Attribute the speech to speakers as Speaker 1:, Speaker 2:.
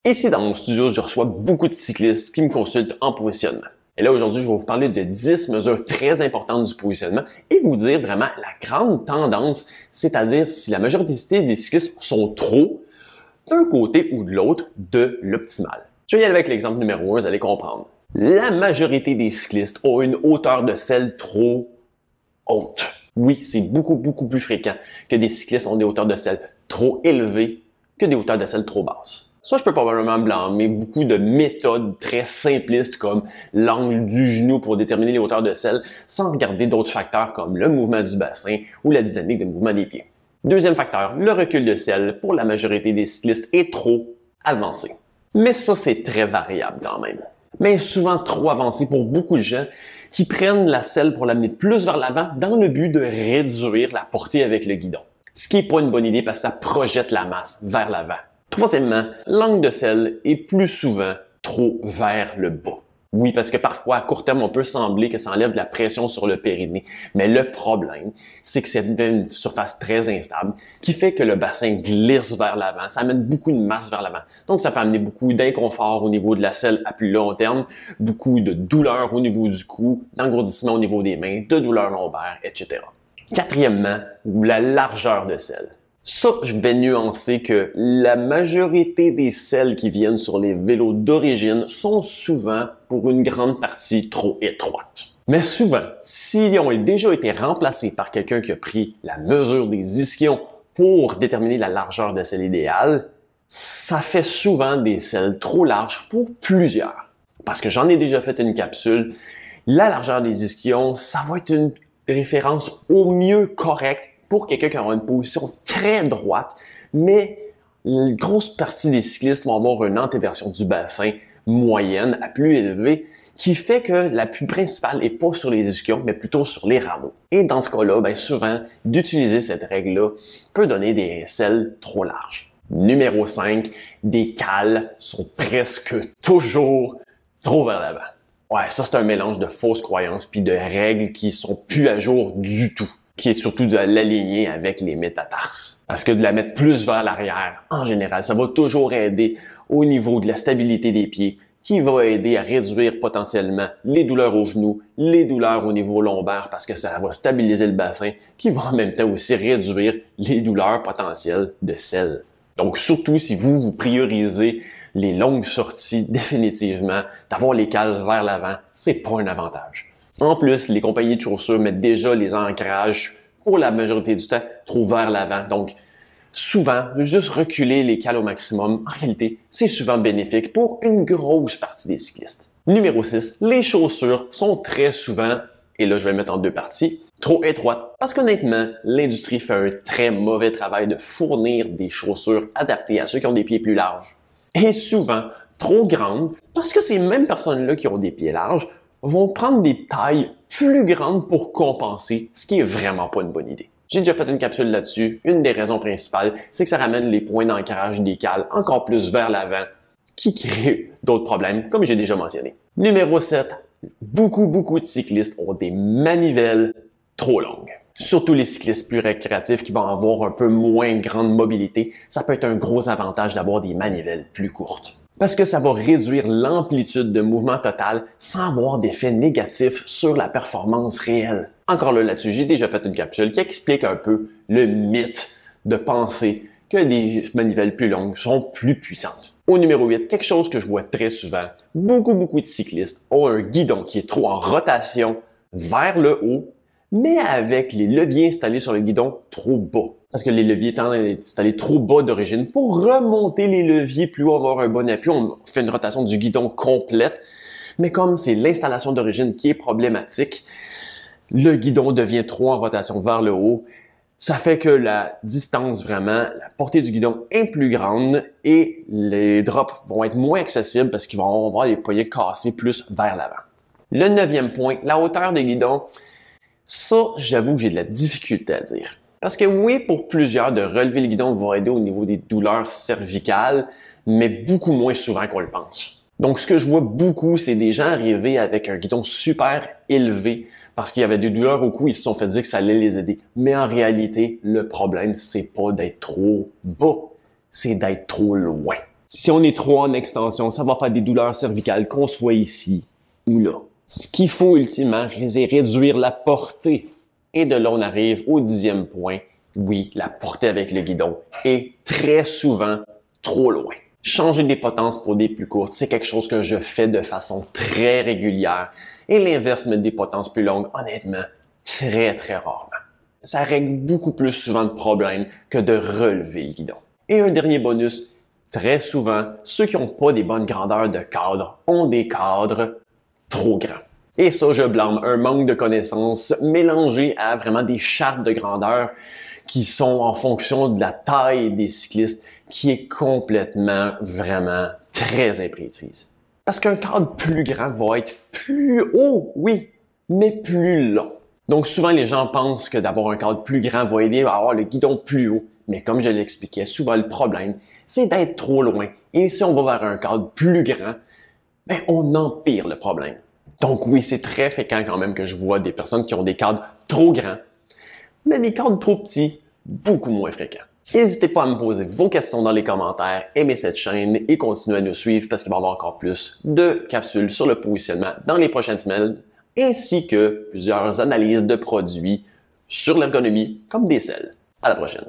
Speaker 1: Ici, dans mon studio, je reçois beaucoup de cyclistes qui me consultent en positionnement. Et là, aujourd'hui, je vais vous parler de 10 mesures très importantes du positionnement et vous dire vraiment la grande tendance, c'est-à-dire si la majorité des cyclistes sont trop d'un côté ou de l'autre de l'optimal. Je vais y aller avec l'exemple numéro 1, vous allez comprendre. La majorité des cyclistes ont une hauteur de selle trop haute. Oui, c'est beaucoup plus fréquent que des cyclistes ont des hauteurs de selle trop élevées que des hauteurs de selle trop basses. Ça, je peux probablement blâmer beaucoup de méthodes très simplistes comme l'angle du genou pour déterminer les hauteurs de selle sans regarder d'autres facteurs comme le mouvement du bassin ou la dynamique de mouvement des pieds. Deuxième facteur, le recul de selle pour la majorité des cyclistes est trop avancé. Mais ça, c'est très variable quand même. Mais souvent trop avancé pour beaucoup de gens qui prennent la selle pour l'amener plus vers l'avant dans le but de réduire la portée avec le guidon. Ce qui n'est pas une bonne idée parce que ça projette la masse vers l'avant. Troisièmement, l'angle de selle est plus souvent trop vers le bas. Oui, parce que parfois, à court terme, on peut sembler que ça enlève de la pression sur le périnée. Mais le problème, c'est que c'est une surface très instable qui fait que le bassin glisse vers l'avant. Ça amène beaucoup de masse vers l'avant. Donc, ça peut amener beaucoup d'inconfort au niveau de la selle à plus long terme, beaucoup de douleur au niveau du cou, d'engourdissement au niveau des mains, de douleurs lombaires, etc. Quatrièmement, la largeur de selle. Ça, je vais nuancer que la majorité des selles qui viennent sur les vélos d'origine sont souvent, pour une grande partie, trop étroites. Mais souvent, s'ils ont déjà été remplacés par quelqu'un qui a pris la mesure des ischions pour déterminer la largeur de selle idéale, ça fait souvent des selles trop larges pour plusieurs. Parce que j'en ai déjà fait une capsule, la largeur des ischions, ça va être une référence au mieux correcte pour quelqu'un qui aura une position très droite, mais une grosse partie des cyclistes vont avoir une antéversion du bassin moyenne à plus élevée, qui fait que l'appui principal n'est pas sur les ischions, mais plutôt sur les rameaux. Et dans ce cas-là, souvent, d'utiliser cette règle-là peut donner des selles trop larges. Numéro 5, des cales sont presque toujours trop vers l'avant. Ouais, ça c'est un mélange de fausses croyances puis de règles qui sont plus à jour du tout, qui est surtout de l'aligner avec les métatarses. Parce que de la mettre plus vers l'arrière, en général, ça va toujours aider au niveau de la stabilité des pieds, qui va aider à réduire potentiellement les douleurs aux genoux, les douleurs au niveau lombaire, parce que ça va stabiliser le bassin, qui va en même temps aussi réduire les douleurs potentielles de selle. Donc surtout si vous priorisez les longues sorties, définitivement, d'avoir les cales vers l'avant, c'est pas un avantage. En plus, les compagnies de chaussures mettent déjà les ancrages pour la majorité du temps trop vers l'avant. Donc, souvent, juste reculer les cales au maximum, en réalité, c'est souvent bénéfique pour une grosse partie des cyclistes. Numéro 6, les chaussures sont très souvent, et là je vais le mettre en deux parties, trop étroites. Parce qu'honnêtement, l'industrie fait un très mauvais travail de fournir des chaussures adaptées à ceux qui ont des pieds plus larges. Et souvent, trop grandes, parce que ces mêmes personnes-là qui ont des pieds larges vont prendre des tailles plus grandes pour compenser, ce qui est vraiment pas une bonne idée. J'ai déjà fait une capsule là-dessus. Une des raisons principales, c'est que ça ramène les points d'ancrage des cales encore plus vers l'avant, qui crée d'autres problèmes, comme j'ai déjà mentionné. Numéro 7, beaucoup de cyclistes ont des manivelles trop longues. Surtout les cyclistes plus récréatifs qui vont avoir un peu moins grande mobilité, ça peut être un gros avantage d'avoir des manivelles plus courtes. Parce que ça va réduire l'amplitude de mouvement total sans avoir d'effet négatif sur la performance réelle. Encore là-dessus, j'ai déjà fait une capsule qui explique un peu le mythe de penser que des manivelles plus longues sont plus puissantes. Au numéro 8, quelque chose que je vois très souvent, beaucoup de cyclistes ont un guidon qui est trop en rotation vers le haut, mais avec les leviers installés sur le guidon trop bas. Parce que les leviers étant installés trop bas d'origine, pour remonter les leviers plus haut, avoir un bon appui, on fait une rotation du guidon complète. Mais comme c'est l'installation d'origine qui est problématique, le guidon devient trop en rotation vers le haut. Ça fait que la distance vraiment, la portée du guidon est plus grande et les drops vont être moins accessibles parce qu'ils vont avoir les poignets cassés plus vers l'avant. Le 9e point, la hauteur des guidons. Ça, j'avoue que j'ai de la difficulté à dire. Parce que oui, pour plusieurs, de relever le guidon va aider au niveau des douleurs cervicales, mais beaucoup moins souvent qu'on le pense. Donc, ce que je vois beaucoup, c'est des gens arriver avec un guidon super élevé parce qu'il y avait des douleurs au cou, ils se sont fait dire que ça allait les aider. Mais en réalité, le problème, c'est pas d'être trop bas, c'est d'être trop loin. Si on est trop en extension, ça va faire des douleurs cervicales, qu'on soit ici ou là. Ce qu'il faut ultimement, c'est réduire la portée. Et de là, on arrive au 10e point. Oui, la portée avec le guidon est très souvent trop loin. Changer des potences pour des plus courtes, c'est quelque chose que je fais de façon très régulière. Et l'inverse, mettre des potences plus longues, honnêtement, très rarement. Ça règle beaucoup plus souvent de problèmes que de relever le guidon. Et un dernier bonus, très souvent, ceux qui n'ont pas des bonnes grandeurs de cadre ont des cadres trop grands. Et ça, je blâme un manque de connaissances mélangé à vraiment des chartes de grandeur qui sont en fonction de la taille des cyclistes qui est complètement, vraiment très imprécise. Parce qu'un cadre plus grand va être plus haut, oui, mais plus long. Donc souvent, les gens pensent que d'avoir un cadre plus grand va aider à avoir le guidon plus haut. Mais comme je l'expliquais, souvent le problème, c'est d'être trop loin. Et si on va vers un cadre plus grand, ben, on empire le problème. Donc oui, c'est très fréquent quand même que je vois des personnes qui ont des cadres trop grands, mais des cadres trop petits, beaucoup moins fréquents. N'hésitez pas à me poser vos questions dans les commentaires, aimez cette chaîne et continuez à nous suivre parce qu'il va y avoir encore plus de capsules sur le positionnement dans les prochaines semaines, ainsi que plusieurs analyses de produits sur l'ergonomie comme des selles. À la prochaine!